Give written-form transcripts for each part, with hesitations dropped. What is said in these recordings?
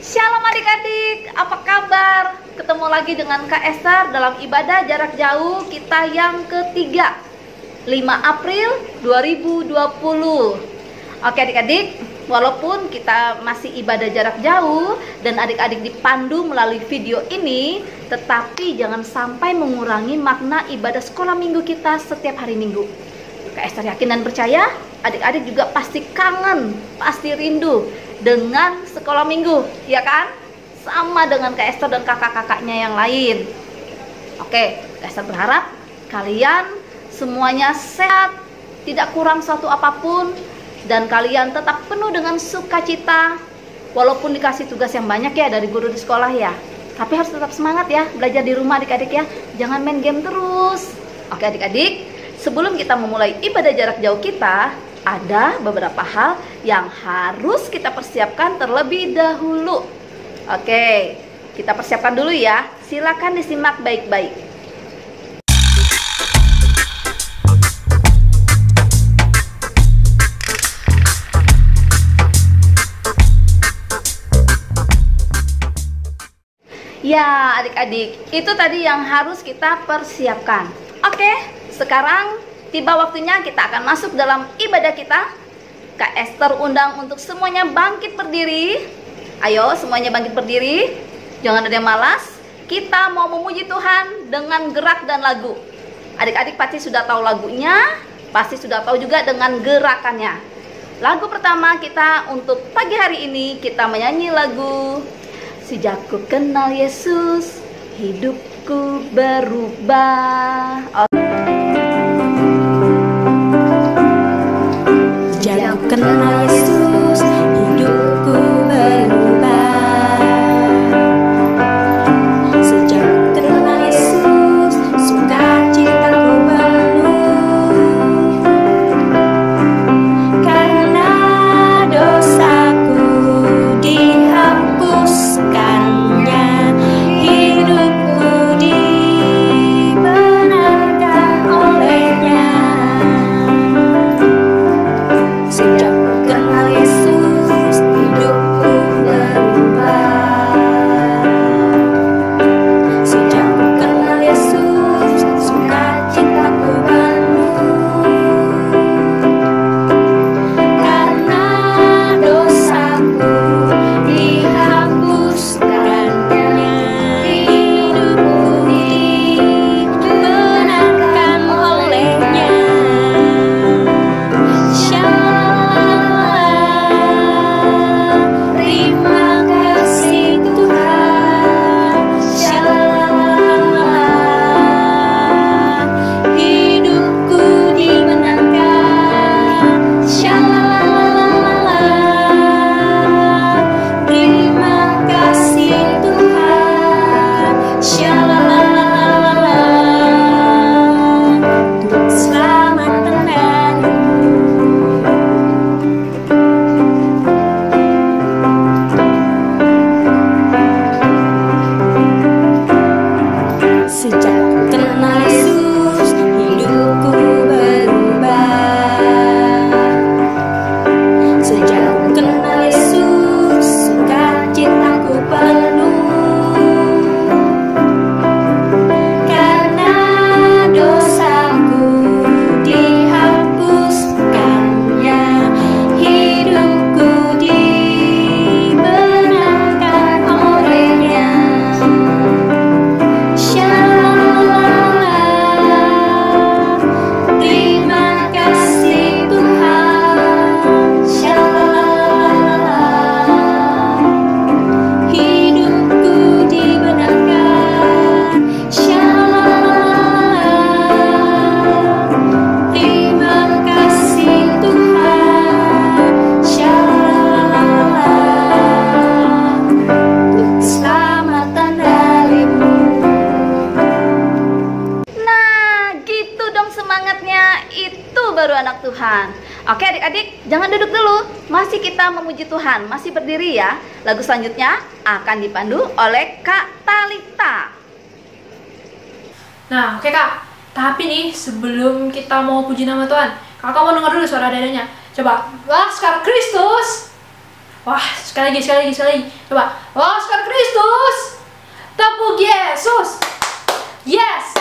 Shalom adik-adik, apa kabar? Ketemu lagi dengan Kak Esther dalam ibadah jarak jauh kita yang ketiga, 5 April 2020. Oke adik-adik, walaupun kita masih ibadah jarak jauh dan adik-adik dipandu melalui video ini, tetapi jangan sampai mengurangi makna ibadah sekolah minggu kita setiap hari Minggu. Kak Esther yakin dan percaya adik-adik juga pasti kangen, pasti rindu dengan sekolah minggu, ya kan? Sama dengan Kak Esther dan kakak-kakaknya yang lain. Oke, Kak Esther berharap kalian semuanya sehat, tidak kurang suatu apapun, dan kalian tetap penuh dengan sukacita walaupun dikasih tugas yang banyak ya dari guru di sekolah ya. Tapi harus tetap semangat ya, belajar di rumah adik-adik ya. Jangan main game terus. Oke adik-adik, sebelum kita memulai ibadah jarak jauh kita, ada beberapa hal yang harus kita persiapkan terlebih dahulu. Oke, kita persiapkan dulu ya. Silakan disimak baik-baik. Ya, adik-adik, itu tadi yang harus kita persiapkan. Oke, sekarang tiba waktunya kita akan masuk dalam ibadah kita. Kak Esther undang untuk semuanya bangkit berdiri. Ayo semuanya bangkit berdiri. Jangan ada yang malas. Kita mau memuji Tuhan dengan gerak dan lagu. Adik-adik pasti sudah tahu lagunya, pasti sudah tahu juga dengan gerakannya. Lagu pertama kita untuk pagi hari ini, kita menyanyi lagu Sejak ku kenal Yesus, hidupku berubah. Sejak ku kenal Yesus, hidupku berubah. Sejak ku kenal Yesus, sukacitaku penuh. Karena dosaku dihapuskannya, hidupku dibenarkan olehnya. Sejak ku kenal Yesus, hidupku berubah. Sejak ku kenal Yesus, sukacitaku penuh. Karena dosaku dihapuskannya, hidupku dibenarkan olehnya. Terima kasih Tuhan, shalala, hidupku dimenangkan, shalala. Terima kasih Tuhan, shalala, untuk keselamatan darimu. Sejak ku kenal Yesus, hidupku berubah. Sejak ku kenal Yesus, sukacitaku penuh. Karena dosaku dihapuskannya, hidupku dibenarkan olehnya. Terima kasih Tuhan, shalala, hidupku dibenarkan, shalala. Terima kasih Tuhan, shalala, untuk keselamatan darimu. Nah, gitu dong semangatnya. Itu baru anak Tuhan. Oke adik-adik, jangan duduk dulu. Masih kita memuji Tuhan, masih berdiri ya. Lagu selanjutnya akan dipandu oleh Kak Talita. Nah, oke Kak. Tapi nih, sebelum kita mau puji nama Tuhan, Kakak mau dengar dulu suara dadanya. Coba, Laskar Kristus. Wah, sekali lagi. Coba. Oscar Kristus. Tepuk Yesus. Yes.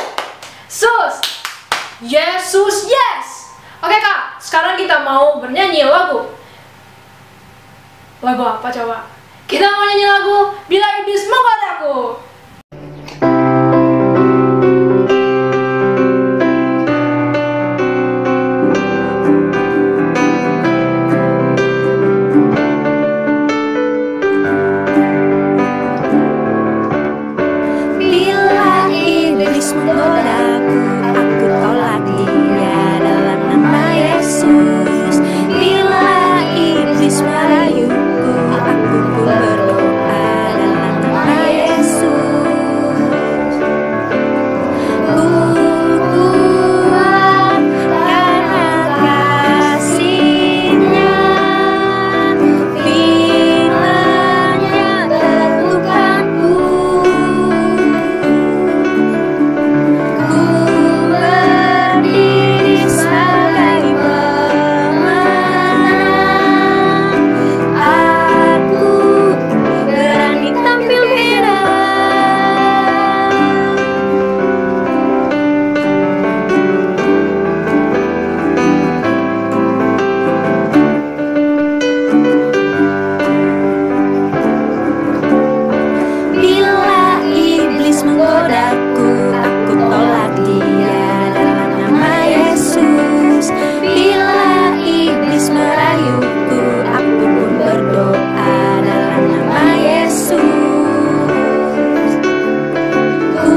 Yesus, yes. Oke Kak, sekarang kita mau bernyanyi lagu. Lagu apa coba? Kita mau nyanyi lagu Bila Iblis Menggodaku. Bila iblis menggodaku, aku tolak dia dalam nama Yesus. Bila iblis merayuku, aku pun berdoa dalam nama Yesus. Ku kuat karena kasih-Nya, firman-Nya teguhkanku. Ku berdiri sebagai pemenang. Aku berani tampil beda. Bila iblis menggodaku, aku tolak dia dalam nama Yesus. Bila iblis merayuku, aku pun berdoa dalam nama Yesus. Ku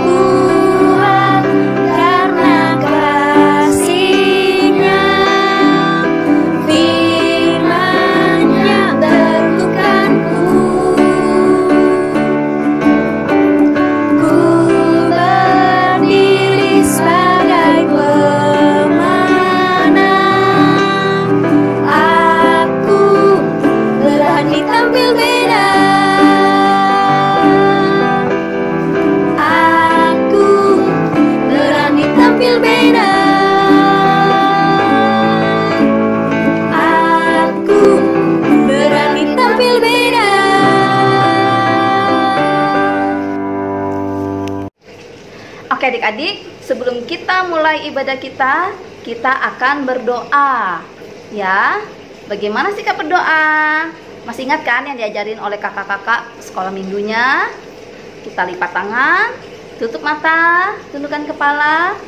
kuat karena kasih-Nya, firman-Nya teguhkanku. Ku berdiri sebagai pemenang. Aku berani tampil beda. Aku berani tampil beda. Aku berani tampil beda. Oke adik-adik, sebelum kita mulai ibadah kita akan berdoa. Ya, bagaimana sikap berdoa? Masih ingat kan yang diajarin oleh kakak-kakak sekolah minggunya? Kita lipat tangan, tutup mata, tundukkan kepala.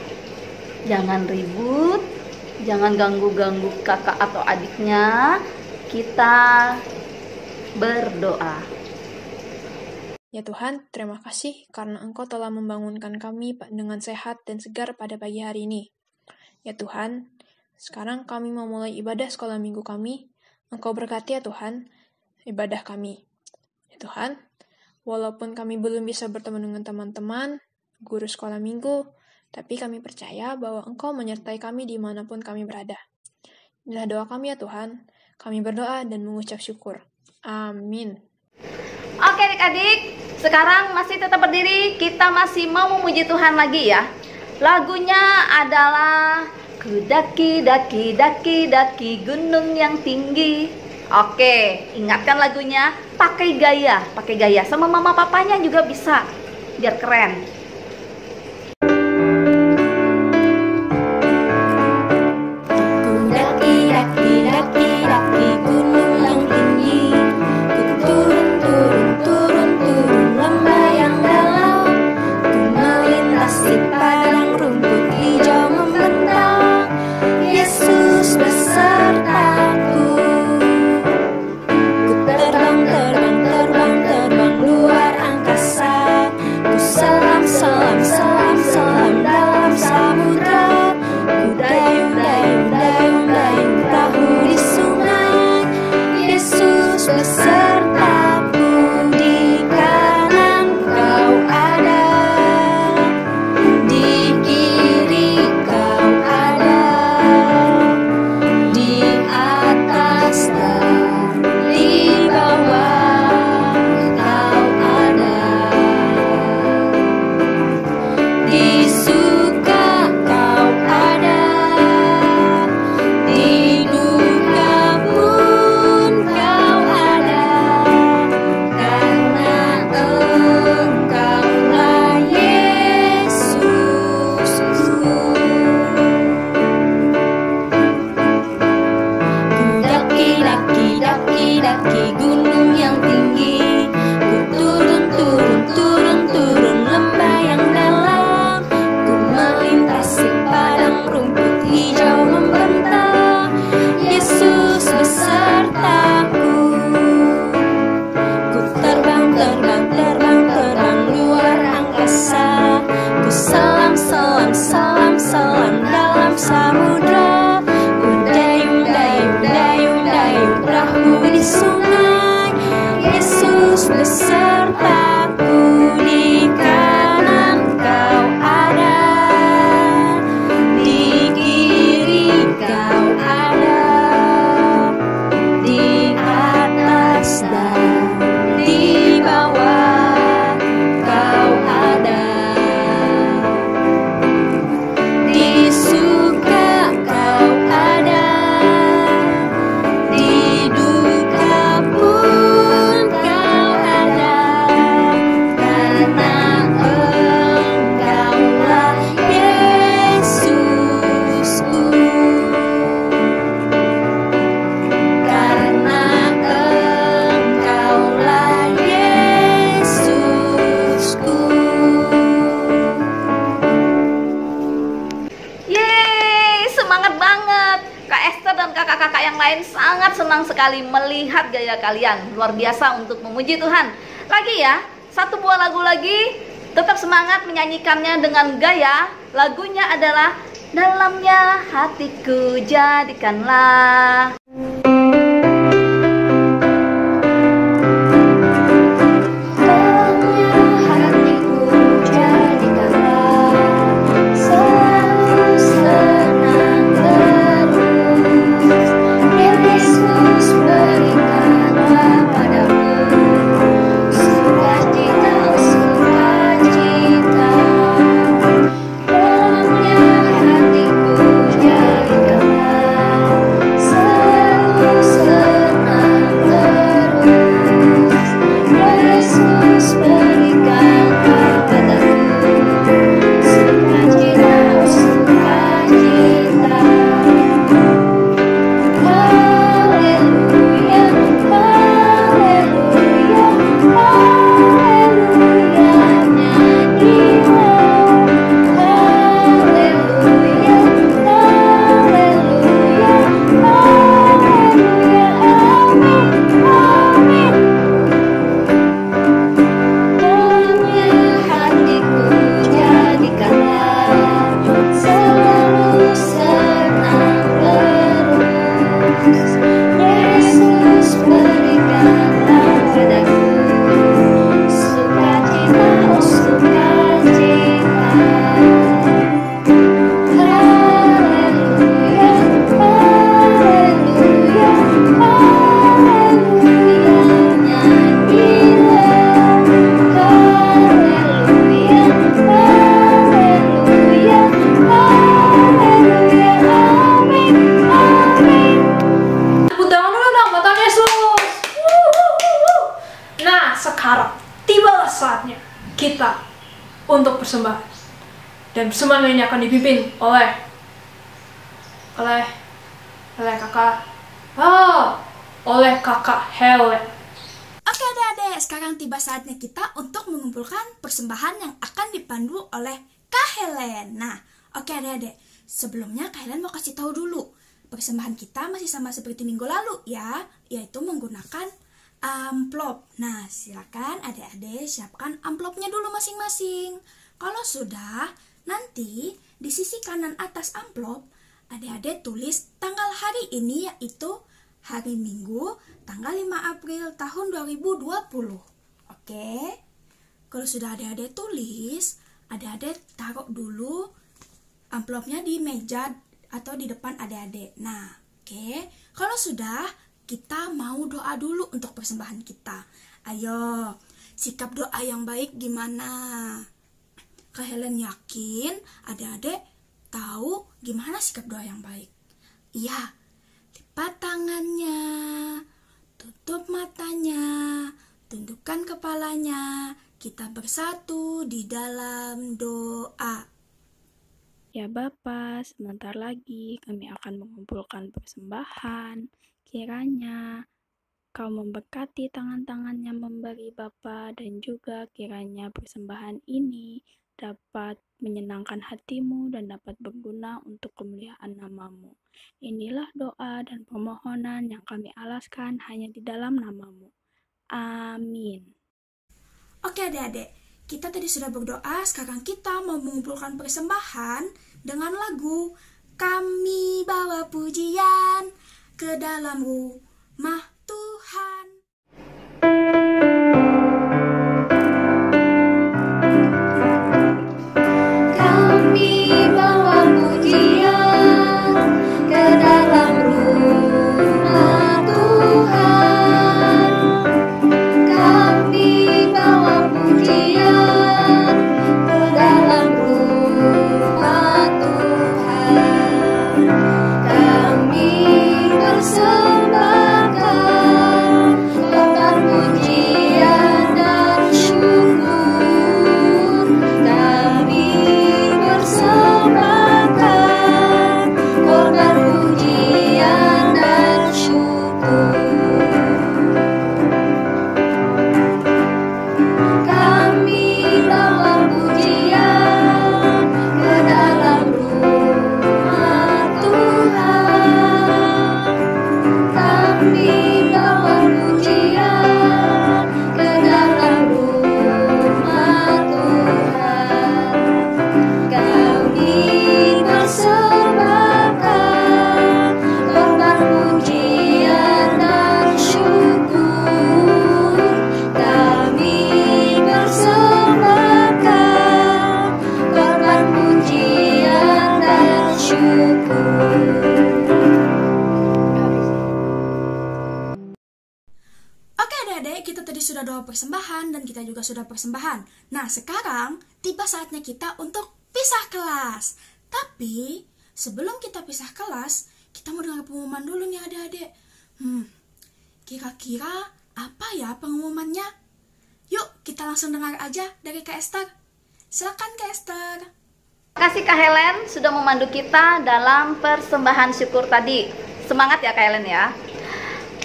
Jangan ribut, jangan ganggu-ganggu kakak atau adiknya. Kita berdoa. Ya Tuhan, terima kasih karena Engkau telah membangunkan kami dengan sehat dan segar pada pagi hari ini. Ya Tuhan, sekarang kami mau mulai ibadah sekolah minggu kami. Engkau berkati ya Tuhan, ibadah kami. Ya Tuhan, walaupun kami belum bisa bertemu dengan teman-teman, guru sekolah minggu, tapi kami percaya bahwa Engkau menyertai kami dimanapun kami berada. Inilah doa kami ya Tuhan, kami berdoa dan mengucap syukur. Amin. Oke adik-adik, sekarang masih tetap berdiri, kita masih mau memuji Tuhan lagi ya. Lagunya adalah Ku daki daki gunung yang tinggi. Oke, ingatkan lagunya, pakai gaya sama mama papanya juga bisa, biar keren. Ku daki gunung yang tinggi. Ku turun lembah yang dalam. Ku melintasi padang rumput hijau membentang. Yesus besertaku. Ku terbang luar angkasa. Ku selam Yesus besertaku, di kanan kau ada, di kiri kau ada, di atas dan di bawah kau ada, di suka kau ada, di duka pun kau ada, karena Engkaulah Yesusku, karena Engkaulah Yesusku. Yeay, semangat banget. Kak Esther dan kakak-kakak yang lain sangat senang sekali melihat gaya kalian. Luar biasa untuk memuji Tuhan. Lagi ya, satu buah lagu lagi. Tetap semangat menyanyikannya dengan gaya. Lagunya adalah Dalamnya Hatiku Jadikanlah. Dalamnya hatiku jadikanlah selalu senang terus. Yesus berikanlah padaku sukacita, sukacita. Dalamnya hatiku jadikanlah selalu senang terus. Yesus berikanlah padaku sukacita, sukacita. Haleluya, haleluya, haleluya, nyanyilah. Haleluya, haleluya, haleluya, amin, amin. Dalamnya hatiku jadikanlah selalu senang terus. Yesus berikanlah padaku sukacita, oh sukacita. Haleluya, haleluya, haleluya, nyanyilah. Haleluya, haleluya, haleluya, amin, amin. Tepuk tangan dulu dong buat Tuhan Yesus. Nah, sekarang tibalah saatnya kita untuk persembahan. Dan persembahan ini akan dipimpin oleh kakak. Oleh kakak Helen. Oke adik-adik, sekarang tiba saatnya kita untuk mengumpulkan persembahan yang akan dipandu oleh Kak Helen. Nah, oke adik-adik, sebelumnya Kak Helen mau kasih tahu dulu. Persembahan kita masih sama seperti minggu lalu ya, yaitu menggunakan amplop. Nah, silakan adik-adik siapkan amplopnya dulu masing-masing. Kalau sudah, nanti di sisi kanan atas amplop, adik-adik tulis tanggal hari ini, yaitu hari Minggu, tanggal 5 April tahun 2020. Oke? Kalau sudah adik-adik tulis, adik-adik taruh dulu amplopnya di meja atau di depan adik-adik. Nah, oke. Kalau sudah, kita mau doa dulu untuk persembahan kita. Ayo, sikap doa yang baik gimana? Kak Helen yakin adik-adik tahu gimana sikap doa yang baik. Iya, lipat tangannya, tutup matanya, tundukkan kepalanya. Kita bersatu di dalam doa. Ya Bapa, sebentar lagi kami akan mengumpulkan persembahan. Kiranya Kau memberkati tangan-tangan yang memberi Bapa, dan juga kiranya persembahan ini dapat menyenangkan hatimu dan dapat berguna untuk kemuliaan nama-Mu. Inilah doa dan permohonan yang kami alaskan hanya di dalam nama-Mu. Amin. Oke adik-adik, kita tadi sudah berdoa, sekarang kita mau mengumpulkan persembahan dengan lagu Kami Bawa Pujian ke dalam rumah Tuhan. adik-adik, kita tadi sudah doa persembahan dan kita juga sudah persembahan. Nah, sekarang tiba saatnya kita untuk pisah kelas. Tapi, sebelum kita pisah kelas, kita mau dengar pengumuman dulu nih adik-adik. Kira-kira apa ya pengumumannya? Yuk, kita langsung dengar aja dari Kak Esther. Silakan Kak Esther. Terima kasih Kak Helen sudah memandu kita dalam persembahan syukur tadi. Semangat ya Kak Helen ya.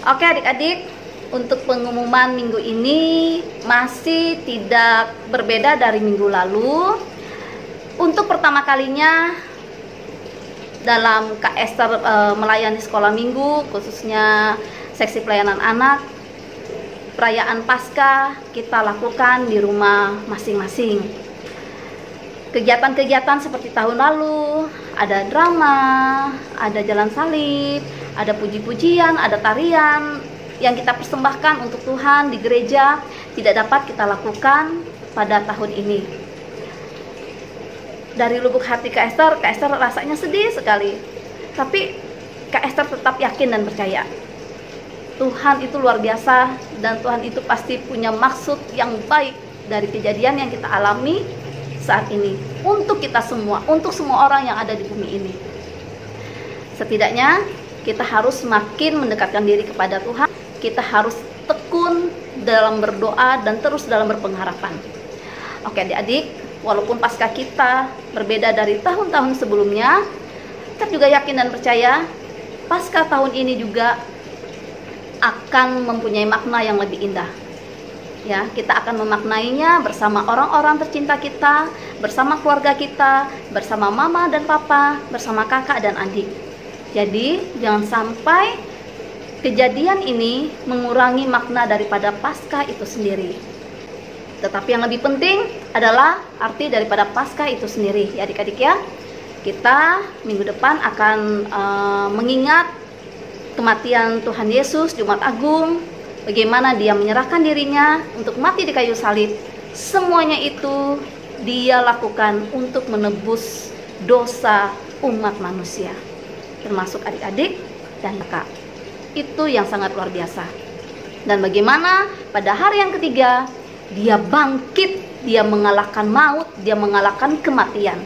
Oke adik-adik, untuk pengumuman minggu ini masih tidak berbeda dari minggu lalu. Untuk pertama kalinya dalam Kak Esther melayani sekolah minggu, khususnya seksi pelayanan anak, perayaan Paskah kita lakukan di rumah masing-masing. Kegiatan-kegiatan seperti tahun lalu, ada drama, ada jalan salib, ada puji-pujian, ada tarian yang kita persembahkan untuk Tuhan di gereja tidak dapat kita lakukan pada tahun ini. Dari lubuk hati Kak Esther rasanya sedih sekali. Tapi Kak Esther tetap yakin dan percaya. Tuhan itu luar biasa dan Tuhan itu pasti punya maksud yang baik dari kejadian yang kita alami saat ini. Untuk kita semua, untuk semua orang yang ada di bumi ini. Setidaknya kita harus makin mendekatkan diri kepada Tuhan. Kita harus tekun dalam berdoa dan terus dalam berpengharapan. Oke adik-adik, walaupun Paskah kita berbeda dari tahun-tahun sebelumnya, kita juga yakin dan percaya Paskah tahun ini juga akan mempunyai makna yang lebih indah. Ya, kita akan memaknainya bersama orang-orang tercinta kita, bersama keluarga kita, bersama mama dan papa, bersama kakak dan adik. Jadi, jangan sampai kejadian ini mengurangi makna daripada Paskah itu sendiri. Tetapi yang lebih penting adalah arti daripada Paskah itu sendiri, ya adik-adik ya. Kita minggu depan akan mengingat kematian Tuhan Yesus, Jumat Agung, bagaimana dia menyerahkan dirinya untuk mati di kayu salib. Semuanya itu dia lakukan untuk menebus dosa umat manusia, termasuk adik-adik dan kakak. Itu yang sangat luar biasa. Dan bagaimana pada hari yang ketiga dia bangkit, dia mengalahkan maut, dia mengalahkan kematian.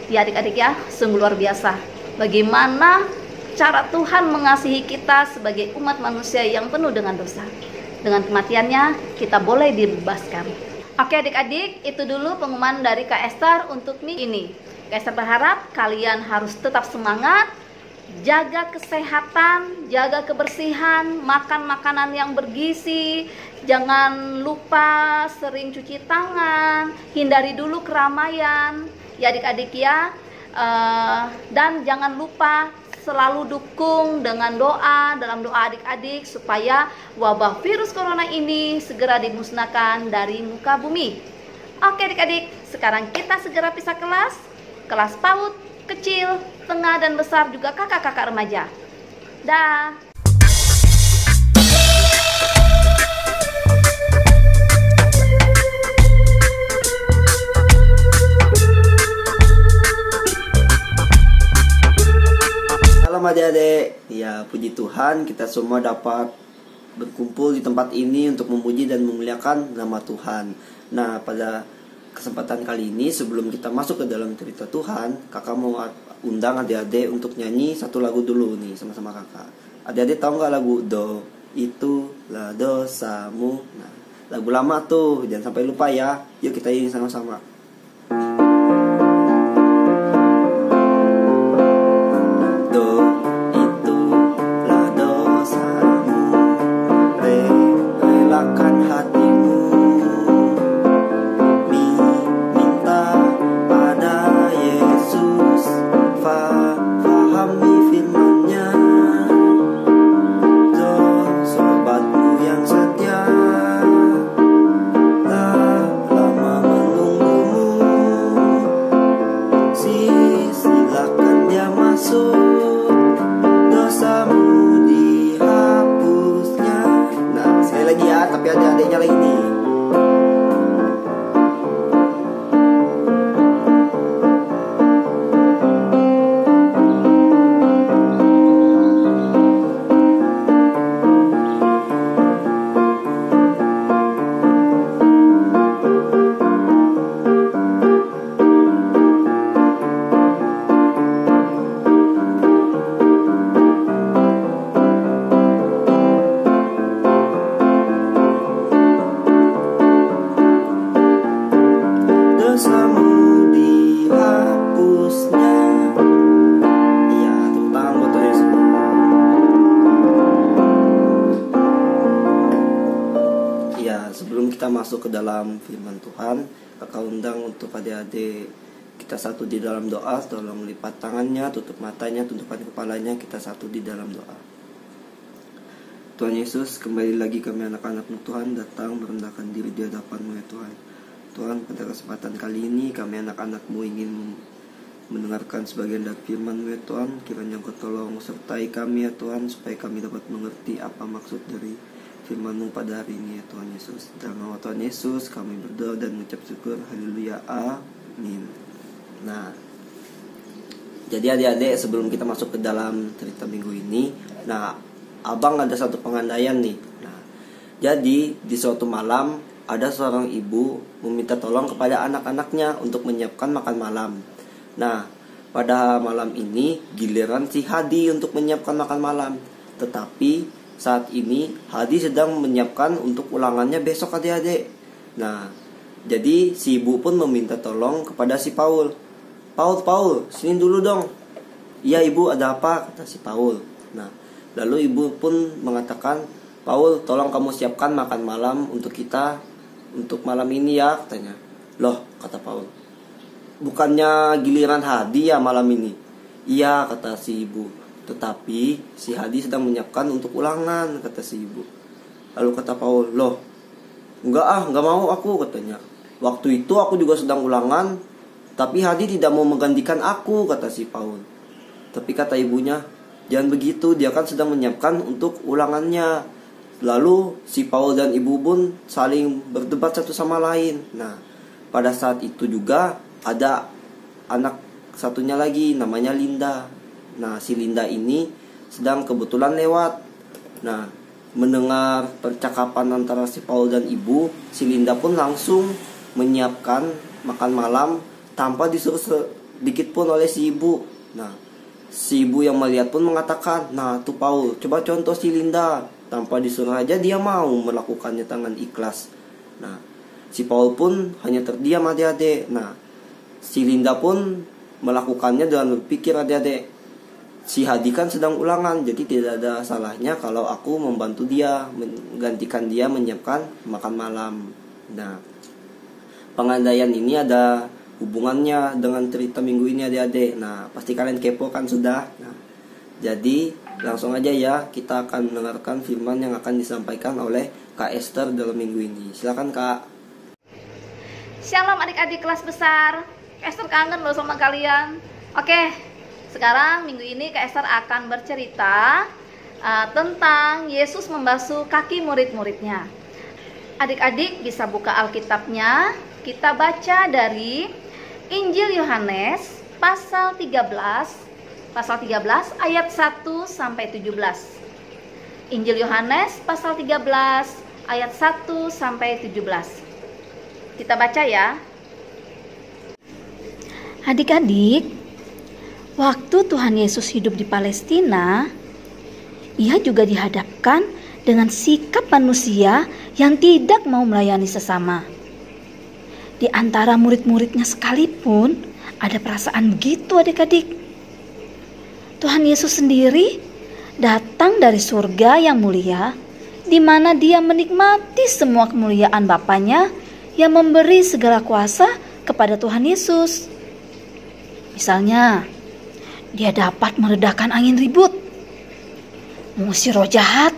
Ya adik-adik ya, sungguh luar biasa. Bagaimana cara Tuhan mengasihi kita sebagai umat manusia yang penuh dengan dosa. Dengan kematiannya kita boleh dibebaskan. Oke adik-adik, itu dulu pengumuman dari Kak Esther untuk minggu ini. Kak Esther berharap kalian harus tetap semangat, jaga kesehatan, jaga kebersihan, makan makanan yang bergizi, jangan lupa sering cuci tangan, hindari dulu keramaian, ya adik-adik ya. Dan jangan lupa selalu dukung dengan doa, dalam doa adik-adik supaya wabah virus corona ini segera dimusnahkan dari muka bumi. Oke adik-adik, sekarang kita segera pisah kelas PAUD, kecil, tengah dan besar, juga kakak-kakak remaja. Dah. Salam adik-adik. Ya, puji Tuhan kita semua dapat berkumpul di tempat ini untuk memuji dan memuliakan nama Tuhan. Nah, pada kesempatan kali ini sebelum kita masuk ke dalam cerita Tuhan, kakak mau undang adik-adik untuk nyanyi satu lagu dulu nih sama-sama kakak. Adik-adik tahu nggak lagu Do Itulah Dosamu? Nah, lagu lama tuh, jangan sampai lupa ya. Yuk kita nyanyi sama-sama. Lama menunggu sebelum kita masuk ke dalam firman Tuhan, kakak undang untuk adik-adik kita satu di dalam doa. Tolong lipat tangannya, tutup matanya, tundukkan kepalanya, kita satu di dalam doa. Tuhan Yesus, kembali lagi kami anak-anak-Mu Tuhan datang merendahkan diri di hadapan-Mu ya Tuhan. Tuhan, pada kesempatan kali ini kami anak-anak-Mu ingin mendengarkan sebagian dari firman-Mu ya Tuhan. Kiranya Engkau tolong sertai kami ya Tuhan, supaya kami dapat mengerti apa maksud dari firman-Mu pada hari ini ya Tuhan Yesus. Dalam nama Tuhan Yesus kami berdoa dan mengucap syukur. Haleluya, amin. Nah, jadi adik-adik, sebelum kita masuk ke dalam cerita minggu ini, nah abang ada satu pengandaian nih. Nah, jadi di suatu malam ada seorang ibu meminta tolong kepada anak-anaknya untuk menyiapkan makan malam. Nah, pada malam ini giliran si Hadi untuk menyiapkan makan malam. Tetapi saat ini Hadi sedang menyiapkan untuk ulangannya besok adik-adik. Nah, jadi si ibu pun meminta tolong kepada si Paul. Paul, sini dulu dong. Iya ibu, ada apa? Kata si Paul. Nah, lalu ibu pun mengatakan, Paul, tolong kamu siapkan makan malam untuk kita untuk malam ini ya, katanya. Loh, kata Paul, bukannya giliran Hadi ya malam ini? Iya, kata si ibu. Tetapi si Hadi sedang menyiapkan untuk ulangan, kata si ibu. Lalu kata Paul, loh, enggak mau aku, katanya. Waktu itu aku juga sedang ulangan, tapi Hadi tidak mau menggantikan aku, kata si Paul. Tapi kata ibunya, jangan begitu, dia kan sedang menyiapkan untuk ulangannya. Lalu si Paul dan ibu pun saling berdebat satu sama lain. Nah, pada saat itu juga ada anak satunya lagi, namanya Linda. Nah, si Linda ini sedang kebetulan lewat. Nah, mendengar percakapan antara si Paul dan ibu, si Linda pun langsung menyiapkan makan malam tanpa disuruh sedikit pun oleh si ibu. Nah, si ibu yang melihat pun mengatakan, nah tuh Paul, coba contoh si Linda. Tanpa disuruh aja dia mau melakukannya tangan ikhlas. Nah, si Paul pun hanya terdiam adik-adik. Nah, si Linda pun melakukannya dengan berpikir adik-adik, si Hadi kan sedang ulangan, jadi tidak ada salahnya kalau aku membantu dia, menggantikan dia menyiapkan makan malam. Nah, pengandaian ini ada hubungannya dengan cerita minggu ini adik-adik. Nah, pasti kalian kepo kan sudah. Nah, jadi langsung aja ya, kita akan mendengarkan firman yang akan disampaikan oleh Kak Esther dalam minggu ini. Silakan Kak. Shalom adik-adik kelas besar. Kak Esther kangen loh sama kalian. Oke, sekarang minggu ini Kak Esther akan bercerita tentang Yesus membasuh kaki murid-muridnya. Adik-adik bisa buka Alkitabnya. Kita baca dari Injil Yohanes pasal 13 ayat 1 sampai 17. Injil Yohanes pasal 13 ayat 1 sampai 17. Kita baca ya. Adik-adik, waktu Tuhan Yesus hidup di Palestina, ia juga dihadapkan dengan sikap manusia yang tidak mau melayani sesama. Di antara murid-muridnya sekalipun ada perasaan begitu adik-adik. Tuhan Yesus sendiri datang dari surga yang mulia, di mana dia menikmati semua kemuliaan Bapanya yang memberi segala kuasa kepada Tuhan Yesus. Misalnya, dia dapat meredakan angin ribut, mengusir roh jahat,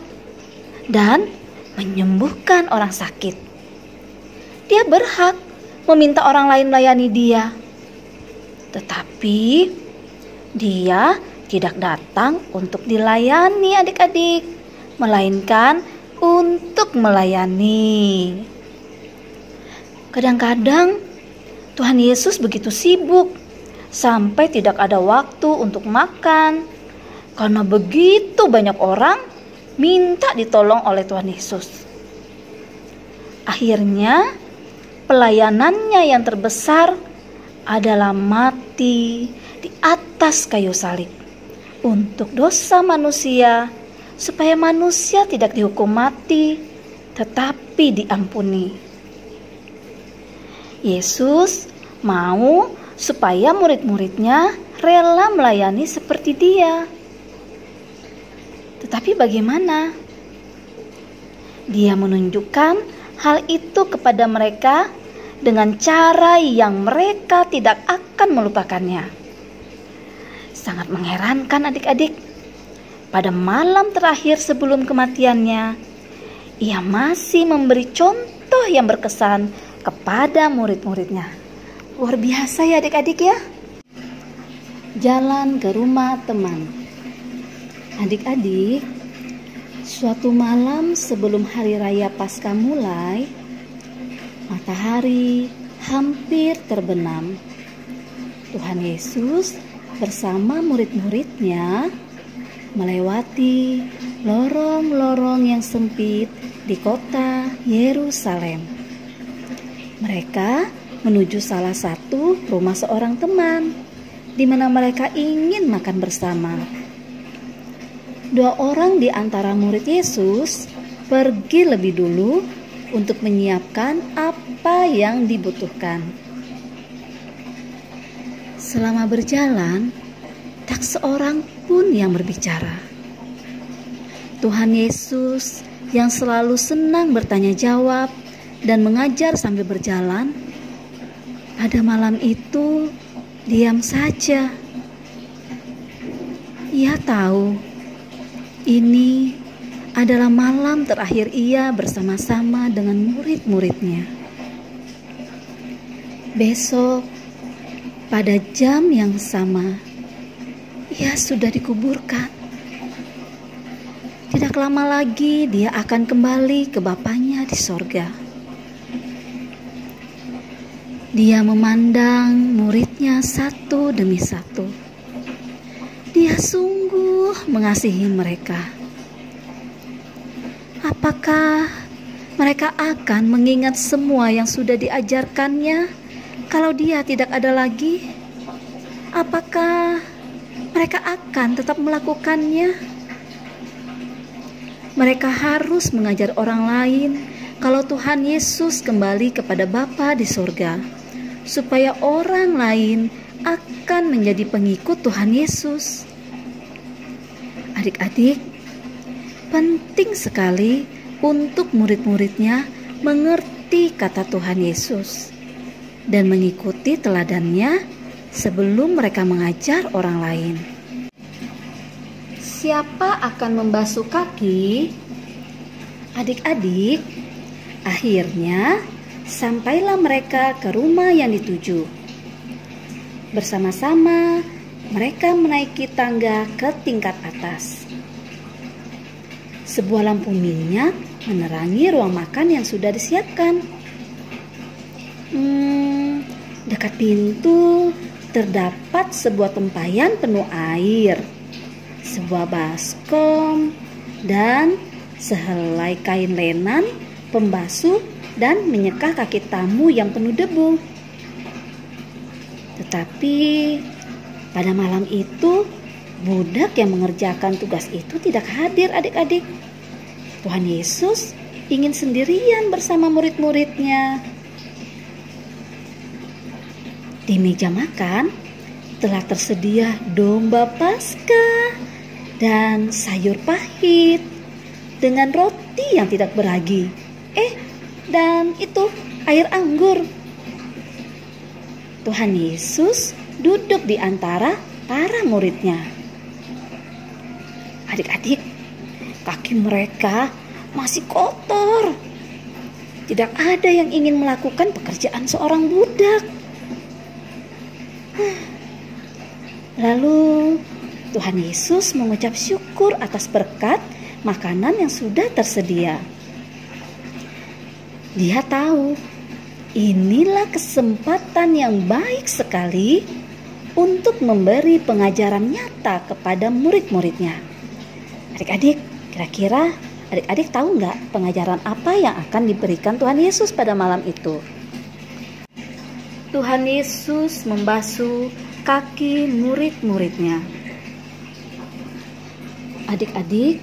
dan menyembuhkan orang sakit. Dia berhak meminta orang lain melayani dia. Tetapi dia tidak datang untuk dilayani adik-adik, melainkan untuk melayani. Kadang-kadang Tuhan Yesus begitu sibuk sampai tidak ada waktu untuk makan, karena begitu banyak orang minta ditolong oleh Tuhan Yesus. Akhirnya pelayanannya yang terbesar adalah mati di atas kayu salib untuk dosa manusia, supaya manusia tidak dihukum mati tetapi diampuni. Yesus mau supaya murid-muridnya rela melayani seperti dia. Tetapi bagaimana? Dia menunjukkan hal itu kepada mereka dengan cara yang mereka tidak akan melupakannya. Sangat mengherankan adik-adik. Pada malam terakhir sebelum kematiannya, ia masih memberi contoh yang berkesan kepada murid-muridnya. Luar biasa ya adik-adik ya. Jalan ke rumah teman. Adik-adik, suatu malam sebelum hari raya Paskah mulai, matahari hampir terbenam. Tuhan Yesus bersama murid-muridnya melewati lorong-lorong yang sempit di kota Yerusalem. Mereka menuju salah satu rumah seorang teman, di mana mereka ingin makan bersama. 2 orang di antara murid Yesus pergi lebih dulu untuk menyiapkan apa yang dibutuhkan. Selama berjalan, tak seorang pun yang berbicara. Tuhan Yesus yang selalu senang bertanya jawab dan mengajar sambil berjalan, pada malam itu diam saja. Ia tahu ini adalah malam terakhir ia bersama-sama dengan murid-muridnya. Besok, pada jam yang sama, ia sudah dikuburkan. Tidak lama lagi dia akan kembali ke Bapanya di sorga. Dia memandang muridnya satu demi satu. Dia sungguh mengasihi mereka. Apakah mereka akan mengingat semua yang sudah diajarkannya kalau dia tidak ada lagi? Apakah mereka akan tetap melakukannya? Mereka harus mengajar orang lain kalau Tuhan Yesus kembali kepada Bapa di surga, supaya orang lain akan menjadi pengikut Tuhan Yesus. Adik-adik, penting sekali untuk murid-muridnya mengerti kata Tuhan Yesus dan mengikuti teladannya sebelum mereka mengajar orang lain. Siapa akan membasuh kaki? Adik-adik, akhirnya sampailah mereka ke rumah yang dituju. Bersama-sama mereka menaiki tangga ke tingkat atas. Sebuah lampu minyak menerangi ruang makan yang sudah disiapkan. Dekat pintu terdapat sebuah tempayan penuh air, sebuah baskom, dan sehelai kain lenan pembasuh dan menyeka kaki tamu yang penuh debu. Tetapi pada malam itu, budak yang mengerjakan tugas itu tidak hadir adik-adik. Tuhan Yesus ingin sendirian bersama murid-muridnya. Di meja makan telah tersedia domba Paskah dan sayur pahit dengan roti yang tidak beragi. Dan itu air anggur. Tuhan Yesus duduk di antara para muridnya. Adik-adik, kaki mereka masih kotor. Tidak ada yang ingin melakukan pekerjaan seorang budak. Lalu Tuhan Yesus mengucap syukur atas berkat makanan yang sudah tersedia. Dia tahu inilah kesempatan yang baik sekali untuk memberi pengajaran nyata kepada murid-muridnya. Adik-adik, kira-kira adik-adik tahu nggak pengajaran apa yang akan diberikan Tuhan Yesus pada malam itu? Tuhan Yesus membasuh kaki murid-muridnya. Adik-adik,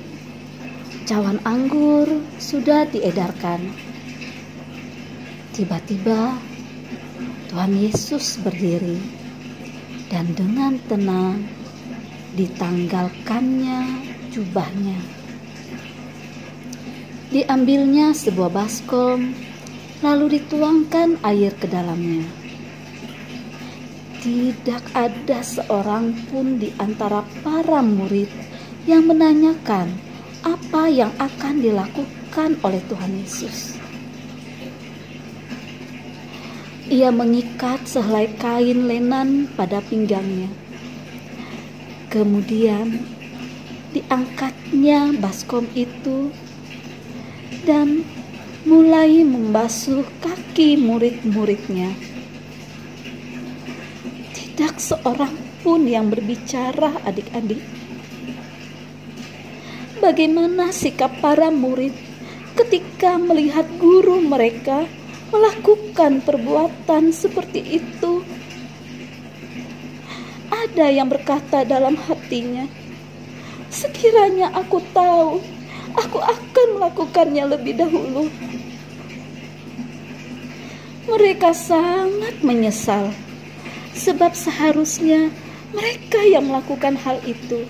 cawan anggur sudah diedarkan. Tiba-tiba Tuhan Yesus berdiri dan dengan tenang ditanggalkannya jubahnya. Diambilnya sebuah baskom, lalu dituangkan air ke dalamnya. Tidak ada seorang pun di antara para murid yang menanyakan apa yang akan dilakukan oleh Tuhan Yesus. Ia mengikat sehelai kain lenan pada pinggangnya. Kemudian diangkatnya baskom itu dan mulai membasuh kaki murid-muridnya. Tidak seorang pun yang berbicara, adik-adik. Bagaimana sikap para murid ketika melihat guru mereka melakukan perbuatan seperti itu? Ada yang berkata dalam hatinya, sekiranya aku tahu, aku akan melakukannya lebih dahulu. Mereka sangat menyesal, sebab seharusnya mereka yang melakukan hal itu.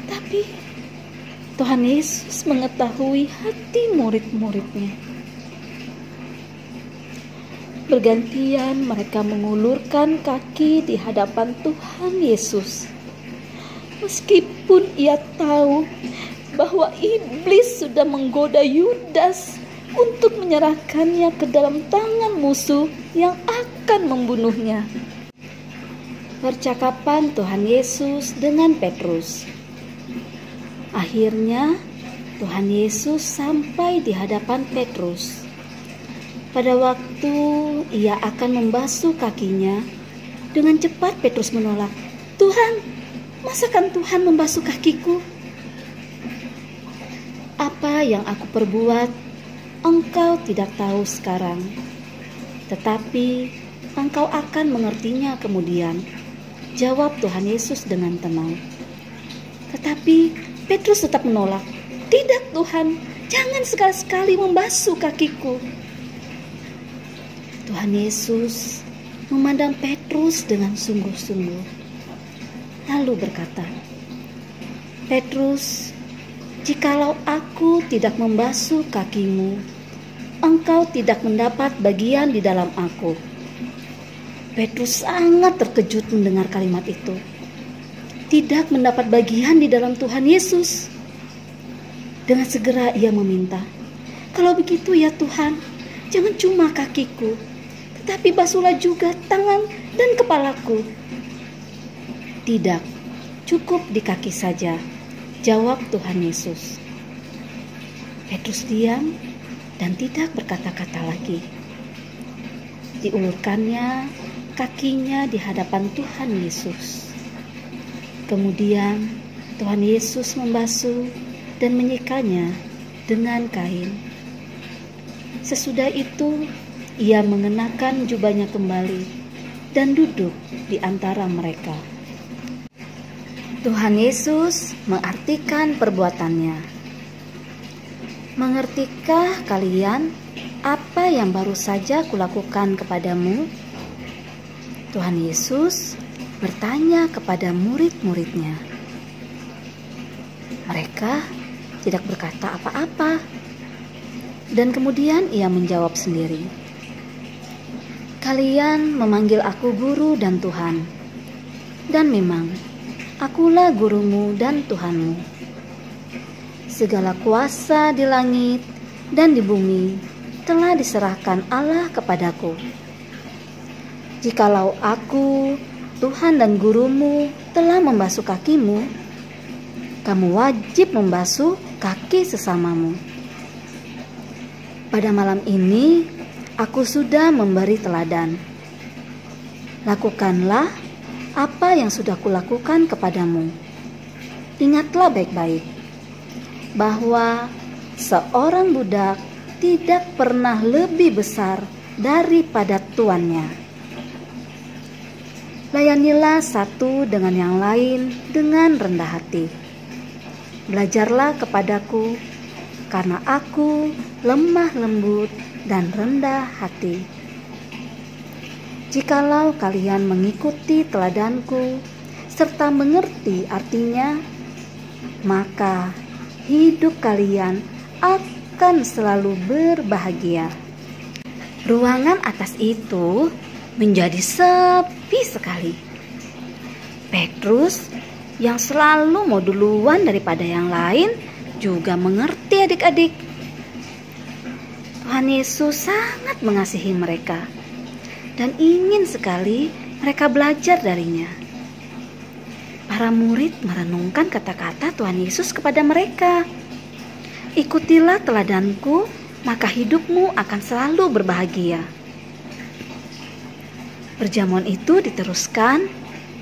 Tapi Tuhan Yesus mengetahui hati murid-muridnya. Bergantian mereka mengulurkan kaki di hadapan Tuhan Yesus. Meskipun ia tahu bahwa iblis sudah menggoda Yudas untuk menyerahkannya ke dalam tangan musuh yang akan membunuhnya. Percakapan Tuhan Yesus dengan Petrus. Akhirnya Tuhan Yesus sampai di hadapan Petrus. Pada waktu ia akan membasuh kakinya, dengan cepat Petrus menolak. Tuhan, masakan Tuhan membasuh kakiku? Apa yang aku perbuat, engkau tidak tahu sekarang. Tetapi engkau akan mengertinya kemudian, jawab Tuhan Yesus dengan tenang. Tetapi Petrus tetap menolak. Tidak Tuhan, jangan sekali-sekali membasuh kakiku. Tuhan Yesus memandang Petrus dengan sungguh-sungguh, lalu berkata, Petrus, jikalau aku tidak membasuh kakimu, engkau tidak mendapat bagian di dalam aku. Petrus sangat terkejut mendengar kalimat itu. Tidak mendapat bagian di dalam Tuhan Yesus. Dengan segera ia meminta, kalau begitu ya Tuhan, jangan cuma kakiku, tetapi basuhlah juga tangan dan kepalaku. Tidak, cukup di kaki saja, jawab Tuhan Yesus. Petrus diam dan tidak berkata-kata lagi. Diulurkannya kakinya di hadapan Tuhan Yesus. Kemudian Tuhan Yesus membasuh dan menyikanya dengan kain. Sesudah itu ia mengenakan jubahnya kembali dan duduk di antara mereka. Tuhan Yesus mengartikan perbuatannya. Mengertikah kalian apa yang baru saja kulakukan kepadamu? Tuhan Yesus bertanya kepada murid-muridnya. Mereka tidak berkata apa-apa. Dan kemudian ia menjawab sendiri. Kalian memanggil aku guru dan Tuhan. Dan memang, akulah gurumu dan Tuhanmu. Segala kuasa di langit dan di bumi telah diserahkan Allah kepadaku. Jikalau aku, Tuhan dan gurumu, telah membasuh kakimu, kamu wajib membasuh kaki sesamamu. Pada malam ini, aku sudah memberi teladan. Lakukanlah apa yang sudah kulakukan kepadamu. Ingatlah baik-baik bahwa seorang budak tidak pernah lebih besar daripada tuannya. Layanilah satu dengan yang lain dengan rendah hati. Belajarlah kepadaku, karena aku lemah lembut dan rendah hati. Jikalau kalian mengikuti teladanku serta mengerti artinya, maka hidup kalian akan selalu berbahagia. Ruangan atas itu menjadi sepi sekali. Petrus yang selalu mau duluan daripada yang lain juga mengerti adik-adik. Tuhan Yesus sangat mengasihi mereka dan ingin sekali mereka belajar darinya. Para murid merenungkan kata-kata Tuhan Yesus kepada mereka. Ikutilah teladanku, maka hidupmu akan selalu berbahagia. Perjamuan itu diteruskan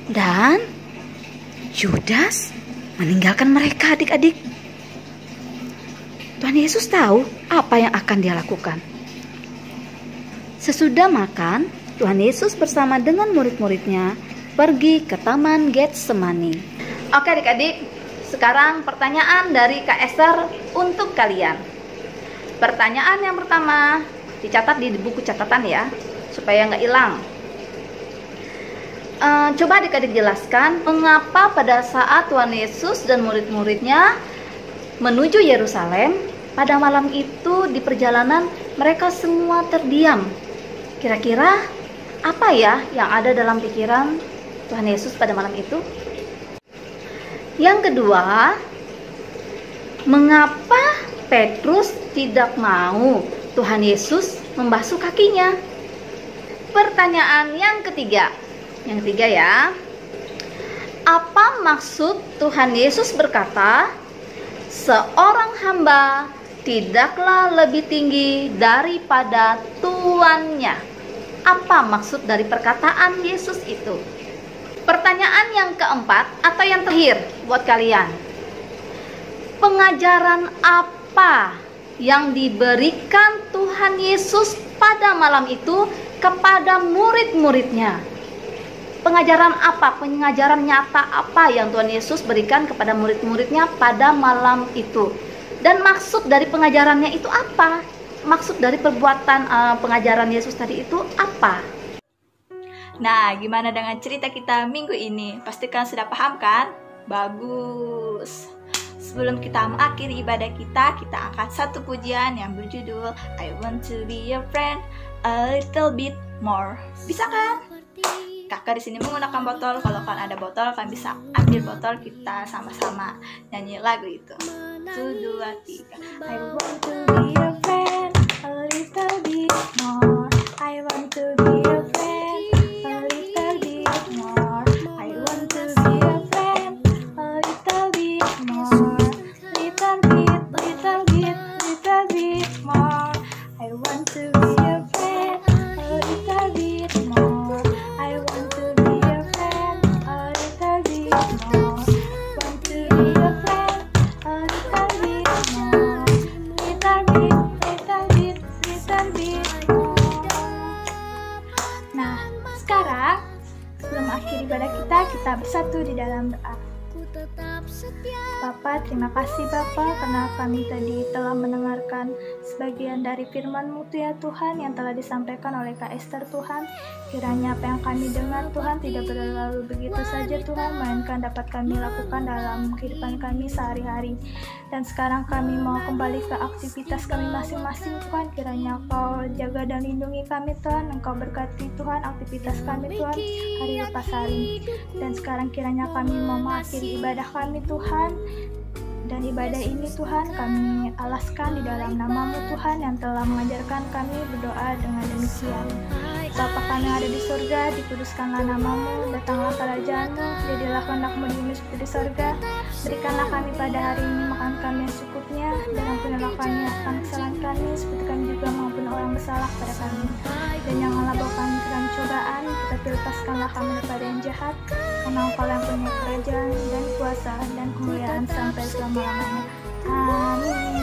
dan Yudas meninggalkan mereka adik-adik. Tuhan Yesus tahu apa yang akan dia lakukan. Sesudah makan, Tuhan Yesus bersama dengan murid-muridnya pergi ke Taman Getsemani. Oke adik-adik, sekarang pertanyaan dari Kak Esther untuk kalian. Pertanyaan yang pertama, dicatat di buku catatan ya, supaya nggak hilang. Coba adik-adik jelaskan mengapa pada saat Tuhan Yesus dan murid-muridnya menuju Yerusalem, pada malam itu di perjalanan mereka semua terdiam. Kira-kira apa ya yang ada dalam pikiran Tuhan Yesus pada malam itu? Yang kedua, mengapa Petrus tidak mau Tuhan Yesus membasuh kakinya? Pertanyaan yang ketiga ya, apa maksud Tuhan Yesus berkata, seorang hamba tidaklah lebih tinggi daripada tuannya? Apa maksud dari perkataan Yesus itu? Pertanyaan yang keempat atau yang terakhir buat kalian, pengajaran apa yang diberikan Tuhan Yesus pada malam itu kepada murid-muridnya? Pengajaran apa, pengajaran nyata apa yang Tuhan Yesus berikan kepada murid-muridnya pada malam itu? Dan maksud dari pengajarannya itu apa? Maksud dari perbuatan pengajaran Yesus tadi itu apa? Nah, gimana dengan cerita kita minggu ini? Pastikan sudah paham kan? Bagus. Sebelum kita mengakhiri ibadah kita angkat satu pujian yang berjudul I want to be your friend a little bit more. Bisa kan? Kakak di sini menggunakan botol. Kalau kan ada botol, kan bisa ambil botol, kita sama-sama nyanyi lagu itu. 1, 2, 3. I want to be your friend a little bit more. I want to be your friend a little bit more. I want to be your friend a little bit more. Little bit, little bit, little bit more. I want to be your friend a little bit more. I want to be your friend a little bit more. Want to be your friend a little bit more. Little bit, little bit, little bit more. Nah, sekarang sebelum akhir ibadah kita bersatu di dalam doa. Bapa, terima kasih Bapa karena kami tadi telah mendengarkan sebagian dari firman-Mu ya Tuhan yang telah disampaikan oleh Kak Esther Tuhan. Kiranya apa yang kami dengar Tuhan tidak berlalu begitu saja Tuhan, melainkan dapat kami lakukan dalam kehidupan kami sehari-hari. Dan sekarang kami mau kembali ke aktivitas kami masing-masing Tuhan. Kiranya Engkau jaga dan lindungi kami Tuhan. Engkau berkati Tuhan aktivitas kami Tuhan hari lepas hari. Dan sekarang kiranya kami mau mengakhiri ibadah kami Tuhan. Dan ibadah ini Tuhan kami alaskan di dalam nama-Mu Tuhan yang telah mengajarkan kami berdoa dengan demikian. Bapa kami ada di surga, dikuduskanlah nama-Mu, datanglah kerajaan-Mu, jadilah kehendak-Mu di bumi seperti di surga. Berikanlah kami pada hari ini makan kami yang secukupnya, dan ampunilah kami akan kesalahan kami, seperti kami juga mengampuni orang bersalah pada kami. Dan janganlah bawa kami ke dalam cobaan, tetapi lepaskanlah kami daripada yang jahat, karena Engkau yang punya kerajaan dan kuasa dan kemuliaan sampai selama-lamanya. Amin.